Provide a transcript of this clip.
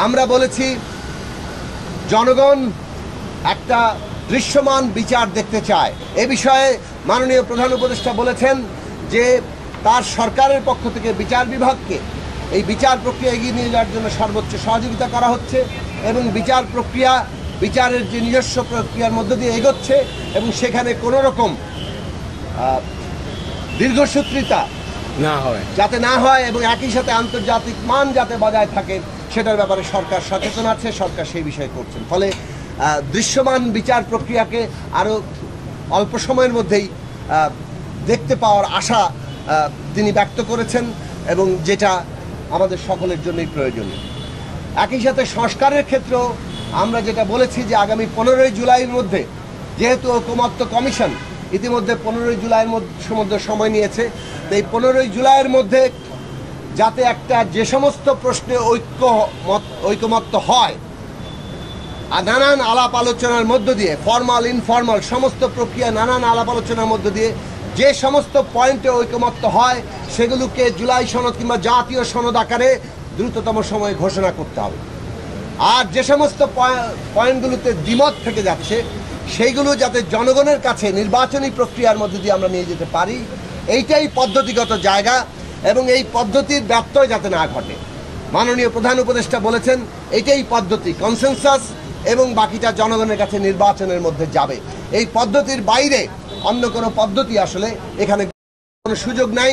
আমরা বলেছি জনগণ একটা দৃশ্যমান বিচার দেখতে চায়। এ বিষয়ে মাননীয় প্রধান উপদেষ্টা বলেছেন যে তার সরকারের পক্ষ থেকে বিচার বিভাগকে এই বিচার প্রক্রিয়া এগিয়ে নিয়ে যাওয়ার জন্য সর্বোচ্চ সহযোগিতা করা হচ্ছে এবং বিচারের যে নিজস্ব প্রক্রিয়ার মধ্য দিয়ে এগোচ্ছে এবং সেখানে কোনো রকম দীর্ঘসূত্রিতা যাতে না হয় এবং একই সাথে আন্তর্জাতিক মান যাতে বজায় থাকে সেটার ব্যাপারে সরকার সচেতন আছে, সরকার সেই বিষয়ে করছেন। ফলে দৃশ্যমান বিচার প্রক্রিয়াকে আরও অল্প সময়ের মধ্যেই দেখতে পাওয়ার আশা তিনি ব্যক্ত করেছেন এবং যেটা আমাদের সকলের জন্যই প্রয়োজনীয়। একই সাথে সংস্কারের ক্ষেত্রেও আমরা যেটা বলেছি যে আগামী 15ই জুলাইয়ের মধ্যে, যেহেতু ঐকমত্য কমিশন ইতিমধ্যে 15ই জুলাইয়ের মধ্যে সময় নিয়েছে, তো এই 15ই জুলাইয়ের মধ্যে যাতে একটা যে সমস্ত প্রশ্নে ঐকমত্য হয় আর নানান আলাপ আলোচনার মধ্য দিয়ে ফর্মাল ইনফর্মাল সমস্ত প্রক্রিয়া নানান আলাপ আলোচনার মধ্য দিয়ে যে সমস্ত পয়েন্টে ঐকমত্য হয় সেগুলোকে জুলাই সনদ কিংবা জাতীয় সনদ আকারে দ্রুততম সময়ে ঘোষণা করতে হবে। আর যে সমস্ত পয়েন্টগুলোতে দ্বিমত থেকে যাচ্ছে সেইগুলো যাতে জনগণের কাছে নির্বাচনী প্রক্রিয়ার মধ্যে দিয়ে আমরা নিয়ে যেতে পারি, এইটাই পদ্ধতিগত জায়গা এবং এই পদ্ধতির ব্যত্যয় যাতে না ঘটে। মাননীয় প্রধান উপদেষ্টা বলেছেন এইটাই পদ্ধতি, কনসেনসাস এবং বাকিটা জনগণের কাছে নির্বাচনের মধ্যে যাবে। এই পদ্ধতির বাইরে অন্য কোনো পদ্ধতি আসলে এখানে কোনো সুযোগ নাই।